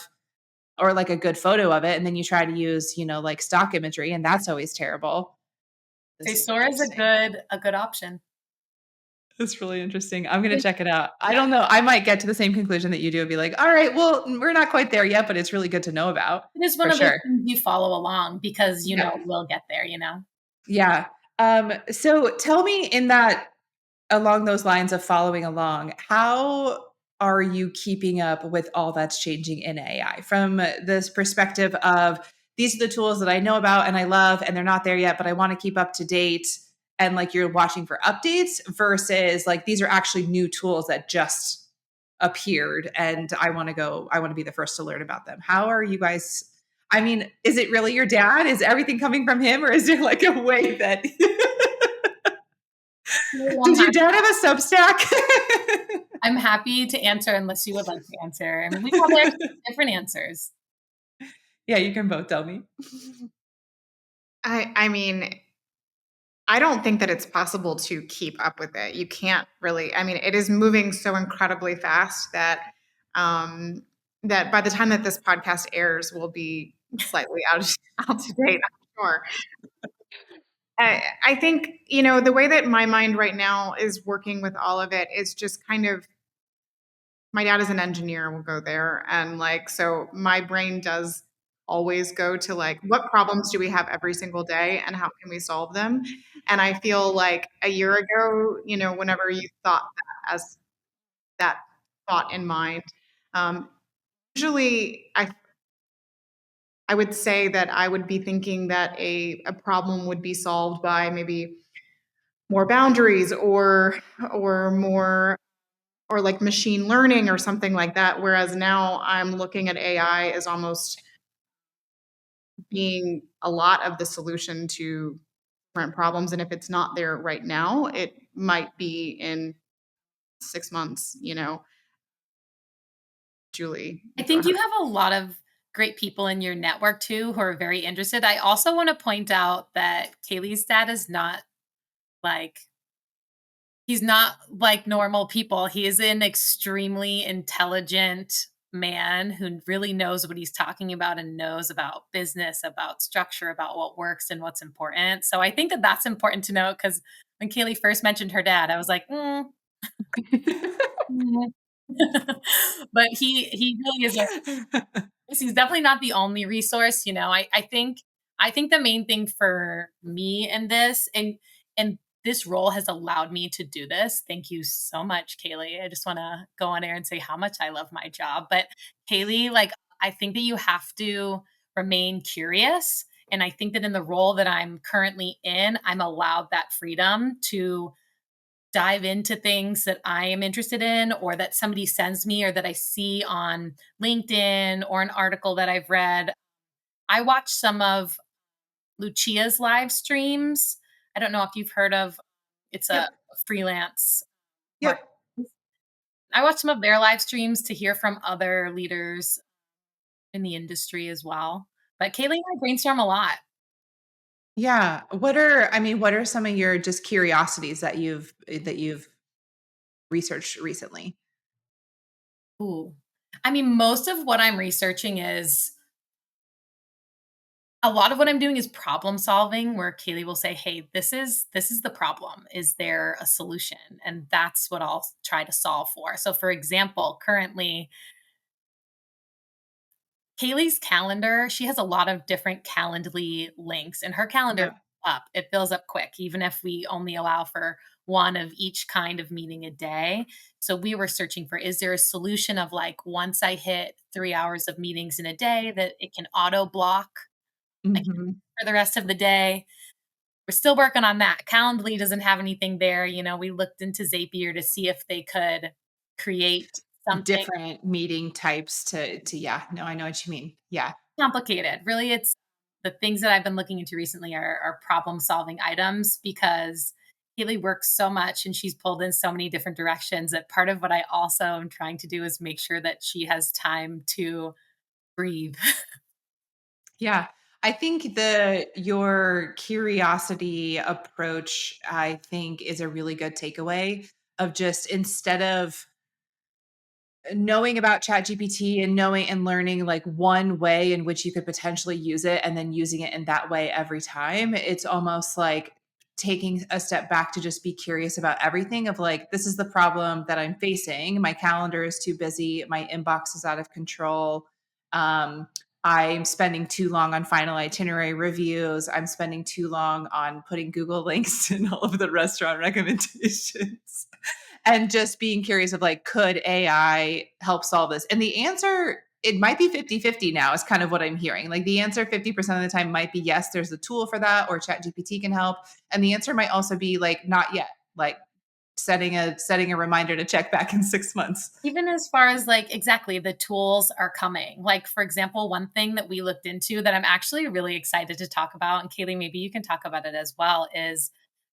or like a good photo of it. And then you try to use, like stock imagery, and that's always terrible. So This is Sora is interesting. a good option. That's really interesting. I'm going to check it out. I don't know. I might get to the same conclusion that you do and be like, all right, well, we're not quite there yet, but it's really good to know about It is one for of those sure. things you follow along because Yeah. we'll get there. Yeah. So tell me in that along those lines of following along, how are you keeping up with all that's changing in AI from this perspective of these are the tools that I know about and I love and they're not there yet, but I want to keep up to date and like you're watching for updates versus like these are actually new tools that just appeared and I want to be the first to learn about them. How are you guys? I mean, is it really your dad? Is everything coming from him or is there like a way that does your dad have a Substack? I'm happy to answer unless you would like to answer. And we probably have different answers. Yeah, you can both tell me. I mean, I don't think that it's possible to keep up with it. You can't really. I mean, it is moving so incredibly fast that that by the time that this podcast airs, we'll be slightly out to date. I'm sure. I think the way that my mind right now is working with all of it is just kind of. My dad is an engineer. We'll go there, and like so, my brain does always go to like what problems do we have every single day and how can we solve them. And I feel like a year ago, whenever you thought that as that thought in mind, um, usually I would say that I would be thinking that a problem would be solved by maybe more boundaries or more or like machine learning or something like that. Whereas now I'm looking at AI as almost being a lot of the solution to different problems. And if it's not there right now, it might be in 6 months. Julie. I Go think ahead. you have a lot of great people in your network too who are very interested. I also want to point out that Kaleigh's dad is not like he's not like normal people. He is an extremely intelligent man who really knows what he's talking about and knows about business, about structure, about what works and what's important. So I think that that's important to know because when Kaleigh first mentioned her dad, I was like, mm. But he really is a he's definitely not the only resource, you know. I think the main thing for me in this and this role has allowed me to do this. Thank you so much, Kaleigh. I just want to go on air and say how much I love my job. But Kaleigh, like I think that you have to remain curious. And I think that in the role that I'm currently in, I'm allowed that freedom to dive into things that I am interested in or that somebody sends me or that I see on LinkedIn or an article that I've read. I watch some of Lucia's live streams. I don't know if you've heard of it's a Yep. freelance market. Yep. I watch some of their live streams to hear from other leaders in the industry as well. But Kaylee and I brainstorm a lot. Yeah. What are some of your just curiosities that you've researched recently? Ooh. I mean, most of what I'm researching is a lot of what I'm doing is problem solving where Kaylee will say, "Hey, this is the problem. Is there a solution?" And that's what I'll try to solve for. So for example, currently Kaylee's calendar, she has a lot of different Calendly links and her calendar Yeah. up. It fills up quick even if we only allow for one of each kind of meeting a day. So we were searching for is there a solution of like once I hit 3 hours of meetings in a day that it can auto block like Mhm. for the rest of the day. We're still working on that. Calendly doesn't have anything there. You know, we looked into Zapier to see if they could create something Different meeting types to yeah, no, I know what you mean. Yeah. complicated. Really, it's the things that I've been looking into recently are problem solving items because Haley works so much and she's pulled in so many different directions that part of what I also am trying to do is make sure that she has time to breathe. Yeah. I think the your curiosity approach, I think, is a really good takeaway of just instead of knowing about ChatGPT and knowing and learning like one way in which you could potentially use it and then using it in that way every time, it's almost like taking a step back to just be curious about everything of like, this is the problem that I'm facing. My calendar is too busy. My inbox is out of control. Um, I'm spending too long on final itinerary reviews. I'm spending too long on putting Google links in all of the restaurant recommendations and just being curious of like, could AI help solve this? And the answer, it might be 50-50 now, is kind of what I'm hearing. Like the answer 50% of the time might be yes, there's a tool for that, or ChatGPT can help. And the answer might also be like, not yet. Like setting a reminder to check back in 6 months. Even as far as like exactly the tools are coming. Like, for example, one thing that we looked into that I'm actually really excited to talk about, and Kaylee, maybe you can talk about it as well, is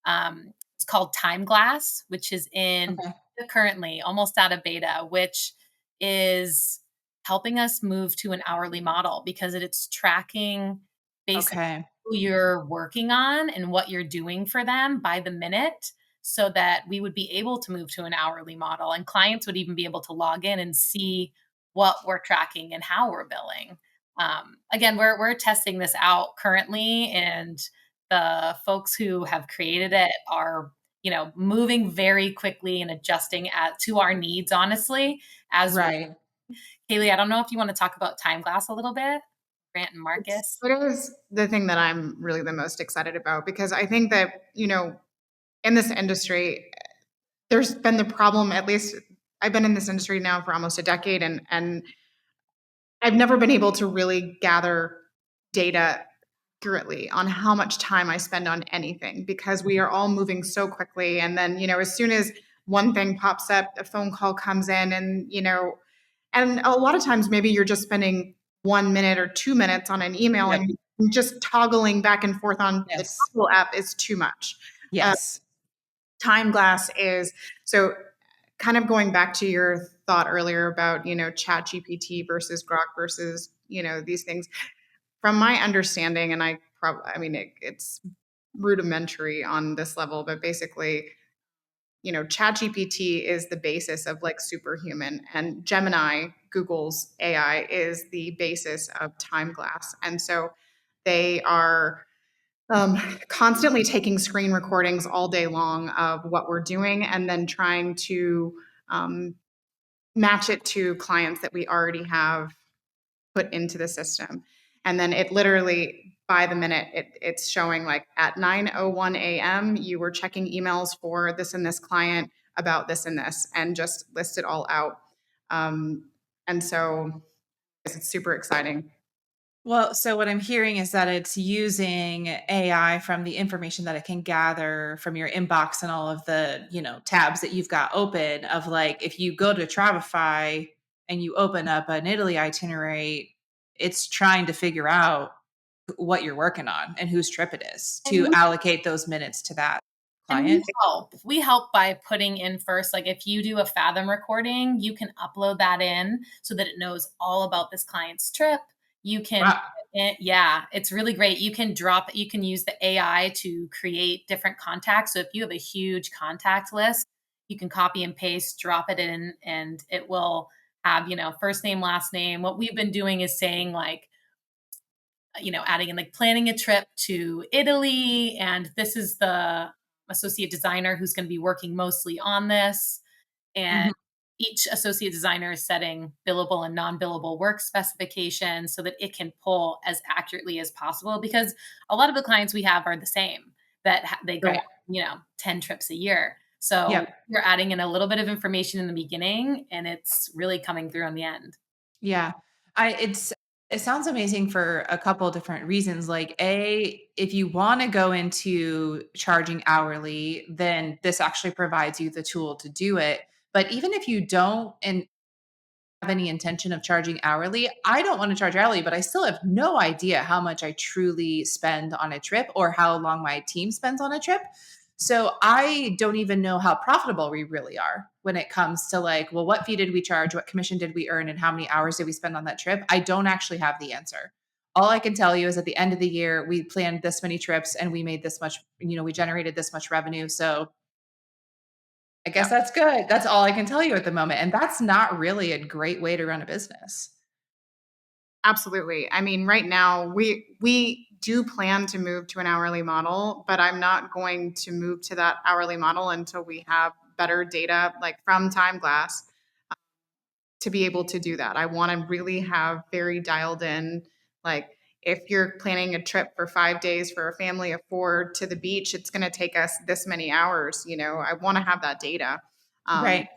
it's called Time Glass, which is in Okay. currently almost out of beta, which is helping us move to an hourly model because it's tracking basically Okay. who you're working on and what you're doing for them by the minute so that we would be able to move to an hourly model and clients would even be able to log in and see what we're tracking and how we're billing. Again, we're testing this out currently, and the folks who have created it are moving very quickly and adjusting to our needs. Honestly, as we're Right. Kaylee, I don't know if you want to talk about Time Glass a little bit, Grant and It's Marcus. it is the thing that I'm really the most excited about because I think that, in this industry, there's been the problem, at least I've been in this industry now for almost a decade and I've never been able to really gather data accurately on how much time I spend on anything because we are all moving so quickly. And then, as soon as one thing pops up, a phone call comes in and a lot of times maybe you're just spending 1 minute or 2 minutes on an email Yep. and just toggling back and forth on the Yes. Toggle app is too much. Uh, Yes. Time Glass is so kind of going back to your thought earlier about, chat GPT versus Grok versus, these things. From my understanding, and I mean, it's rudimentary on this level, but basically ChatGPT is the basis of like superhuman, and Gemini, Google's AI, is the basis of Time Glass. And so they are constantly taking screen recordings all day long of what we're doing and then trying to um, match it to clients that we already have put into the system. And then it literally, by the minute, it's showing like at 9:01 a.m., you were checking emails for this and this client about this and this, and just list it all out. And so it's super exciting. Well, so what I'm hearing is that it's using AI from the information that it can gather from your inbox and all of the, tabs that you've got open of like if you go to Travefy and you open up an Italy itinerary, it's trying to figure out what you're working on and whose trip it is And to allocate those minutes to that And we client. help. We help by putting in first, like if you do a Fathom recording, you can upload that in so that it knows all about this client's trip. You can, Wow. yeah, it's really great. You can use the AI to create different contacts. So if you have a huge contact list, you can copy and paste, drop it in, and it will have, first name, last name. What we've been doing is saying like, adding in like planning a trip to Italy. And this is the associate designer who's going to be working mostly on this. And Mhm. each associate designer is setting billable and non-billable work specifications so that it can pull as accurately as possible, because a lot of the clients we have are the same, that they go on, Right. 10 trips a year. So Yep. you're adding in a little bit of information in the beginning and it's really coming through on the end. Yeah. It sounds amazing for a couple different reasons. Like if you want to go into charging hourly, then this actually provides you the tool to do it. But even if you don't and have any intention of charging hourly, I don't want to charge hourly, but I still have no idea how much I truly spend on a trip or how long my team spends on a trip. So I don't even know how profitable we really are when it comes to like, well, what fee did we charge? What commission did we earn? And how many hours did we spend on that trip? I don't actually have the answer. All I can tell you is at the end of the year, we planned this many trips and we made this much, we generated this much revenue. So I guess Yeah. that's good. That's all I can tell you at the moment. And that's not really a great way to run a business. Absolutely. I mean, right now we do plan to move to an hourly model, but I'm not going to move to that hourly model until we have better data, like from Time Glass, to be able to do that. I want to really have very dialed in, like if you're planning a trip for 5 days for a family of four to the beach, it's going to take us this many hours. I want to have that data. Um, Right.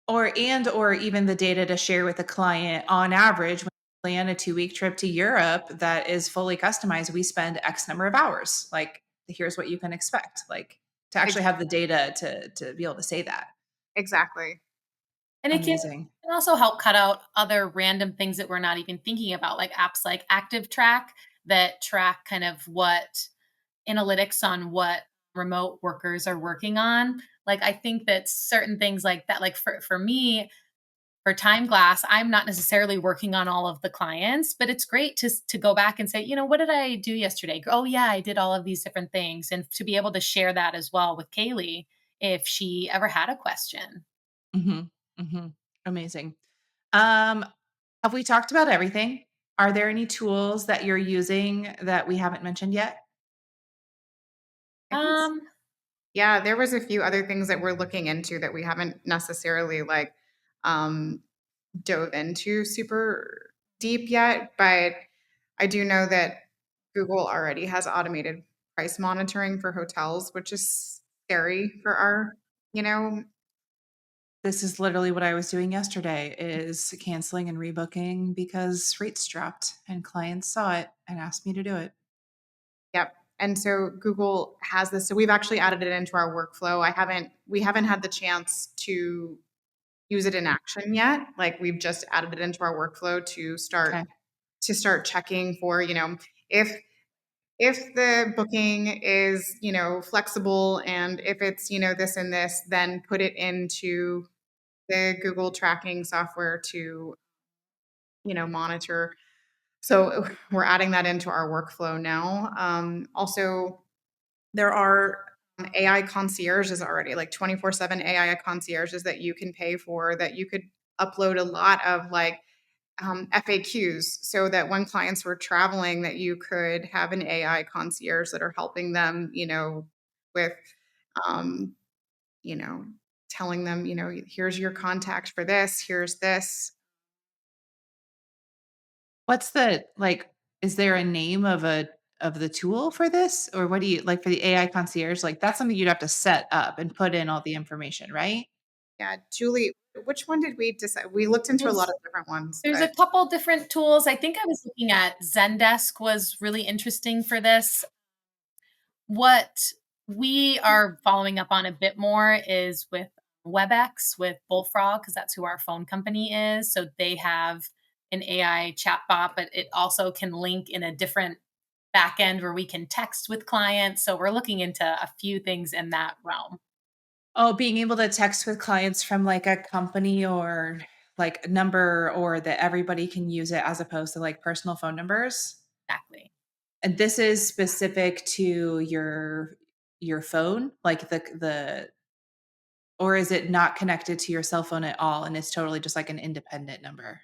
Or even the data to share with the client on average when we plan a 2-week trip to Europe that is fully customized, we spend X number of hours. Like here's what you can expect. Like to ex- actually have the data to be able to say that. exactly. And it Amazing. can also help cut out other random things that we're not even thinking about, like apps like Active Track that track kind of what analytics on what remote workers are working on. Like I think that certain things like that, like for me, for Time Glass, I'm not necessarily working on all of the clients, but it's great to go back and say, what did I do yesterday? Oh yeah, I did all of these different things, and to be able to share that as well with Kaleigh if she ever had a question. Mhm. Mhm. Amazing. Um, have we talked about everything? Are there any tools that you're using that we haven't mentioned yet? I think Um, Yeah, there was a few other things that we're looking into that we haven't necessarily like um, dove into super deep yet, but I do know that Google already has automated price monitoring for hotels, which is scary for our, you know, This is literally what I was doing yesterday is canceling and rebooking because rates dropped and clients saw it and asked me to do it. yep. And so Google has this. So we've actually added it into our workflow. We haven't had the chance to use it in action yet. Like we've just added it into our workflow Okay. to start checking for, if the booking is, flexible, and if it's, this and this, then put it into the Google tracking software to, monitor. So we're adding that into our workflow now. Also, there are AI concierges already, like 24/7 AI concierges that you can pay for, that you could upload a lot of like FAQs, so that when clients were traveling, that you could have an AI concierge that are helping them, with, um, you know, telling them, here's your contact for this, here's this. What's the like, is there a name of the tool for this? Or what do you like for the AI concierge? Like, that's something you'd have to set up and put in all the information, right? Yeah, Julie, which one did we decide? We looked into a lot There's of different ones, there's a but couple different tools. I think I was looking at Zendesk was really interesting for this. What we are following up on a bit more is with WebEx with Bullfrog, because that's who our phone company is. So they have an AI chatbot, but it also can link in a different back end where we can text with clients. So we're looking into a few things in that realm. Oh, being able to text with clients from like a company or like a number or that everybody can use it as opposed to like personal phone numbers. Exactly. And this is specific to your phone, like the or is it not connected to your cell phone at all and it's totally just like an independent number?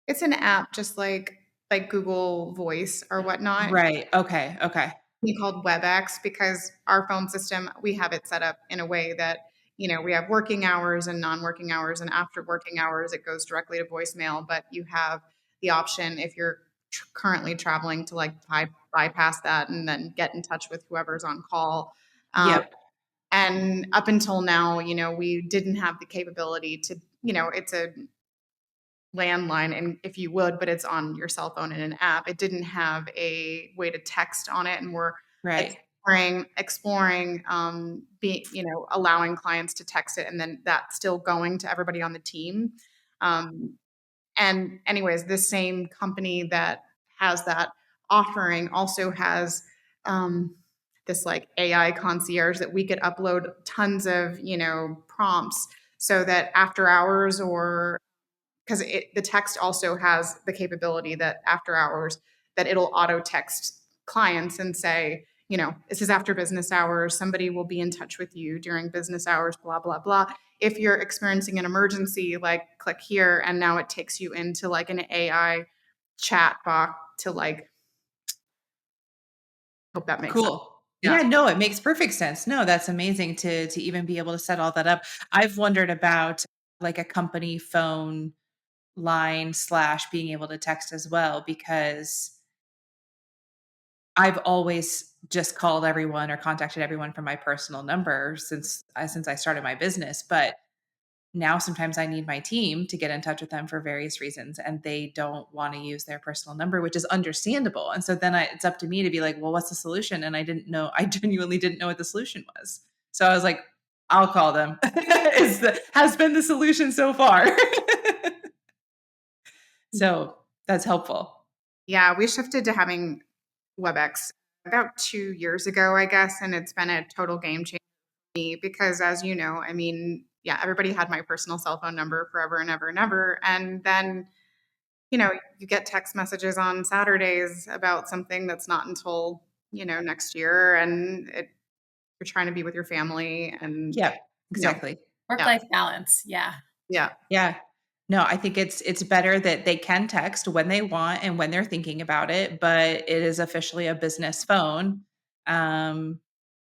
it's an app just like Google Voice or whatnot. Right. Okay. Okay. We called WebEx because our phone system, we have it set up in a way that, we have working hours and non-working hours, and after working hours, it goes directly to voicemail. But you have the option, if you're currently traveling, to like bypass that and then get in touch with whoever's on call. Um, Yep. and up until now, we didn't have the capability to, it's a landline, and if you would, but it's on your cell phone in an app. It didn't have a way to text on it, and we're Right. exploring, allowing clients to text it, and then that still going to everybody on the team. Um, and anyways, this same company that has that offering also has, this like AI concierge that we could upload tons of, prompts, so that after hours, or because the text also has the capability that after hours, that it'll auto text clients and say, this is after business hours, somebody will be in touch with you during business hours, blah blah blah. If you're experiencing an emergency, like click here, and now it takes you into like an AI chat box to like, hope that makes sense. Cool. Yeah. Yeah, no, it makes perfect sense. No, that's amazing to even be able to set all that up. I've wondered about like a company phone line slash being able to text as well because I've always just called everyone or contacted everyone from my personal number since I started my business, but now sometimes I need my team to get in touch with them for various reasons and they don't want to use their personal number, which is understandable. And so then it's up to me to be like, well, what's the solution? And I didn't know, I genuinely didn't know what the solution was. So I was like, I'll call them. Has been the solution so far. So that's helpful. Yeah, we shifted to having WebEx about 2 years ago, I guess, and it's been a total game changer for me because, as you know, I mean, yeah, everybody had my personal cell phone number forever and ever and ever. And then, you get text messages on Saturdays about something that's not until, next year. And you're trying to be with your family and, Yeah, you know, exactly. Work yeah, life balance. Yeah. yeah, Yeah. No, I think it's better that they can text when they want and when they're thinking about it, but it is officially a business phone. Um,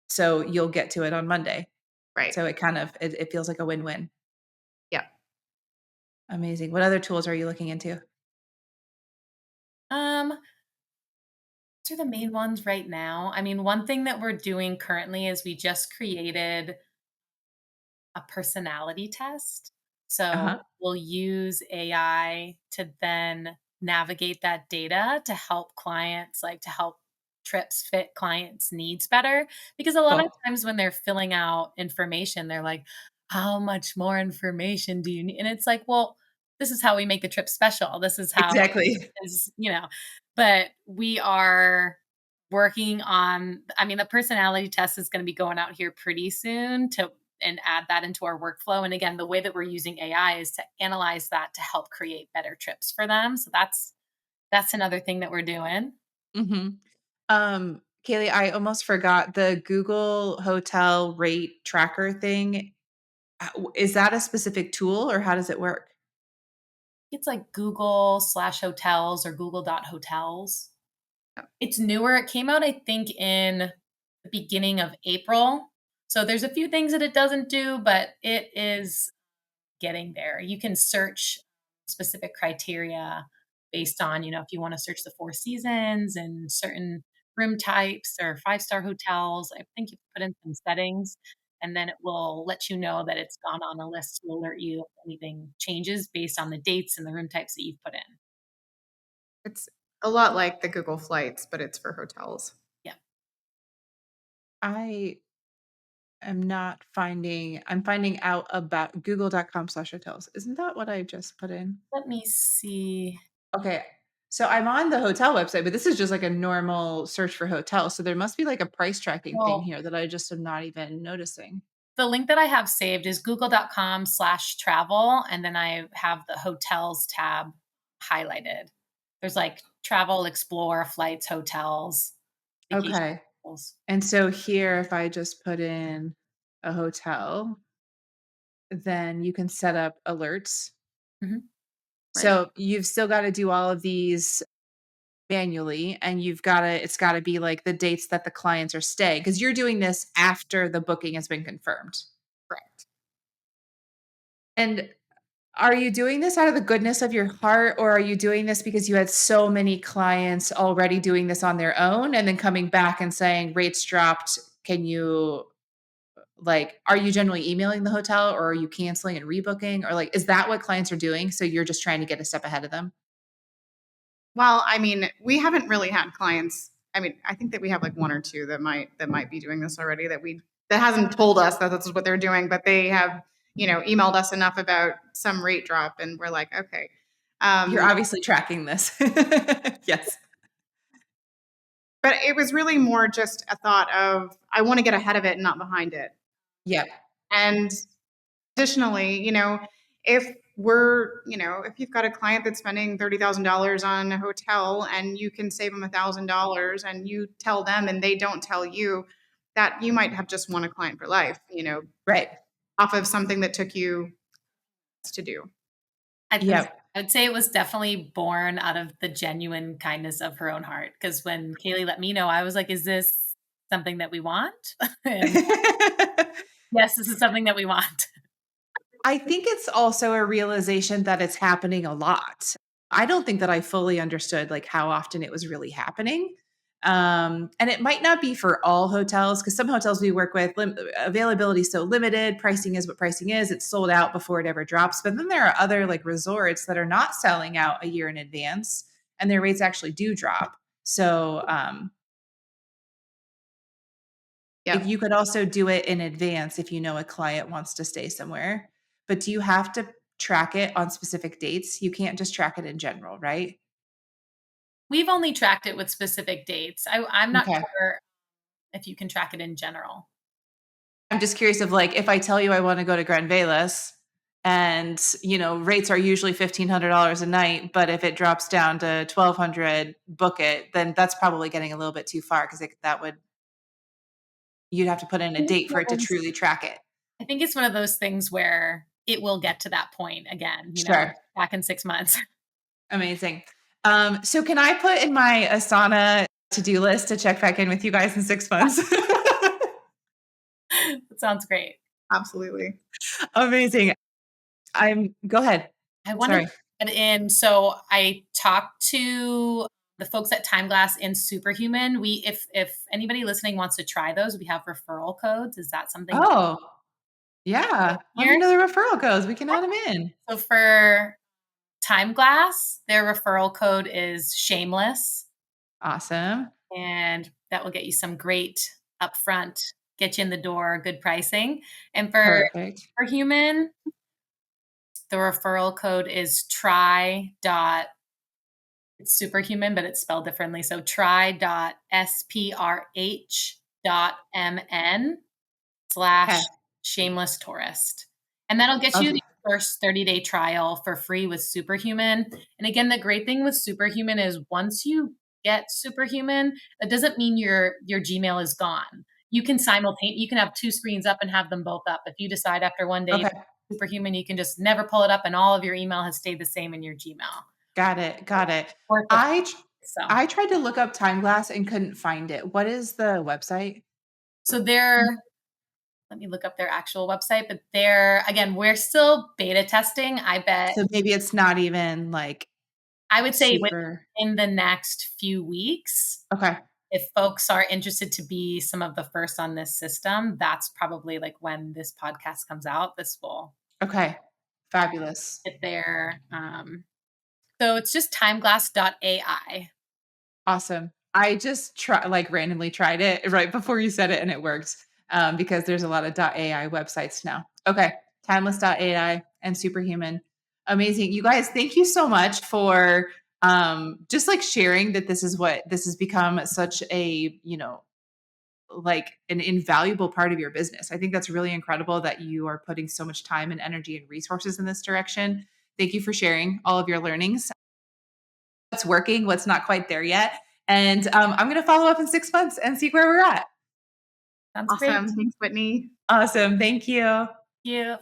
so you'll get to it on Monday. right. So it feels like a win-win. Yeah. Amazing. What other tools are you looking into? Um, those are the main ones right now. I mean, one thing that we're doing currently is we just created a personality test. So Uh-huh. we'll use AI to then navigate that data to help clients, like to help trips fit clients' needs better. Because a lot of Cool. times when they're filling out information, they're like, how much more information do you need? And it's like, well, this is how we make the trip special. This is how Exactly. is, but we are working on, I mean, the personality test is going to be going out here pretty soon to and add that into our workflow. And again, the way that we're using AI is to analyze that to help create better trips for them. So that's another thing that we're doing. Mhm. Um, Kaleigh, I almost forgot the Google hotel rate tracker thing. Is that a specific tool or how does it work? It's like Google/hotels or Google.hotels. It's newer. It came out, I think, in the beginning of April. So there's a few things that it doesn't do, but it is getting there. You can search specific criteria based on, if you want to search the Four Seasons and certain room types or five-star hotels. I think you put in some settings and then it will let you know that it's gone on a list to alert you if anything changes based on the dates and the room types that you've put in. It's a lot like the Google Flights, but it's for hotels. Yeah. I am not finding I'm finding out about google.com/hotels. Isn't that what I just put in? Let me see. Okay. So I'm on the hotel website, but this is just like a normal search for hotels. So there must be like a price tracking thing Well, here that I just am not even noticing. the link that I have saved is google.com/travel. And then I have the hotels tab highlighted. There's like travel, explore, flights, hotels, vacation Okay. rentals. And so here, if I just put in a hotel, then you can set up alerts. Mhm. Right. So you've still got to do all of these manually, and it's got to be like the dates that the clients are staying because you're doing this after the booking has been confirmed. Correct. And are you doing this out of the goodness of your heart, or are you doing this because you had so many clients already doing this on their own and then coming back and saying rates dropped? Can you like, are you generally emailing the hotel or are you canceling and rebooking? Or like, is that what clients are doing? So you're just trying to get a step ahead of them? Well, I mean, we haven't really had clients. I mean, I think that we have like one or two that might be doing this already that hasn't told us that this is what they're doing, but they have, emailed us enough about some rate drop and we're like, okay. You're Um, obviously tracking this. Yes. but it was really more just a thought of I want to get ahead of it and not behind it. Yep. And additionally, if you've got a client that's spending $30,000 on a hotel and you can save them $1,000 and you tell them and they don't tell you, that you might have just won a client for life, Right. off of something that took you to do. Yep. I would say it was definitely born out of the genuine kindness of her own heart. Because when Kaleigh let me know, I was like, is this something that we want? And yes, this is something that we want. I think it's also a realization that it's happening a lot. I don't think that I fully understood like how often it was really happening. And it might not be for all hotels because some hotels we work with, availability is so limited. Pricing is what pricing is. It's sold out before it ever drops. But then there are other like resorts that are not selling out a year in advance and their rates actually do drop. So Yep. you could also do it in advance if you know a client wants to stay somewhere. But do you have to track it on specific dates? You can't just track it in general, right? We've only tracked it with specific dates. I'm not Okay. sure if you can track it in general. I'm just curious of like if I tell you I want to go to Grand Velas and rates are usually $1,500 a night, but if it drops down to 1,200, book it, then that's probably getting a little bit too far because that would you'd have to put in a date for it to truly track it. I think it's one of those things where it will get to that point again, Sure. back in 6 months. Amazing. So can I put in my Asana to-do list to check back in with you guys in 6 months? That sounds great. Absolutely. Amazing. Go ahead. I wanted Sorry. to get in. So I talked to the folks at Time Glass and Superhuman. If anybody listening wants to try those, we have referral codes. Is that something that Oh, yeah. Let me here? know the referral codes. We can add them in. So for Time Glass, their referral code is shameless, Awesome. and that will get you some great upfront, get you in the door, good pricing. And Perfect. for human, the referral code is it's superhuman, but it's spelled differently. So try.sprh.mn Okay. slash shameless tourist. And that'll get you Okay. the first 30-day trial for free with Superhuman. And again, the great thing with Superhuman is once you get superhuman, that doesn't mean your Gmail is gone. You can have two screens up and have them both up. If you decide after one day Okay. superhuman, you can just never pull it up and all of your email has stayed the same in your Gmail. Got it. Got it. Worth the I tr- so I tried to look up Time Glass and couldn't find it. What is the website? so let me look up their actual website, but again, we're still beta testing. I bet So maybe it's not even like I would say super. within the next few weeks, Okay. if folks are interested to be some of the first on this system, that's probably like when this podcast comes out, this will Okay. Fabulous. get there. So it's just timeglass.ai. Awesome. I just randomly tried it right before you said it and it worked because there's a lot of .ai websites now. Okay. Timeless.ai and Superhuman. Amazing. You guys, thank you so much for just like sharing that this has become such a, like an invaluable part of your business. I think that's really incredible that you are putting so much time and energy and resources in this direction. Thank you for sharing all of your learnings. What's working, what's not quite there yet. And I'm going to follow up in 6 months and see where we're at. Sounds Awesome. great. Thanks, Whitney. Awesome. Thank you. Thank you.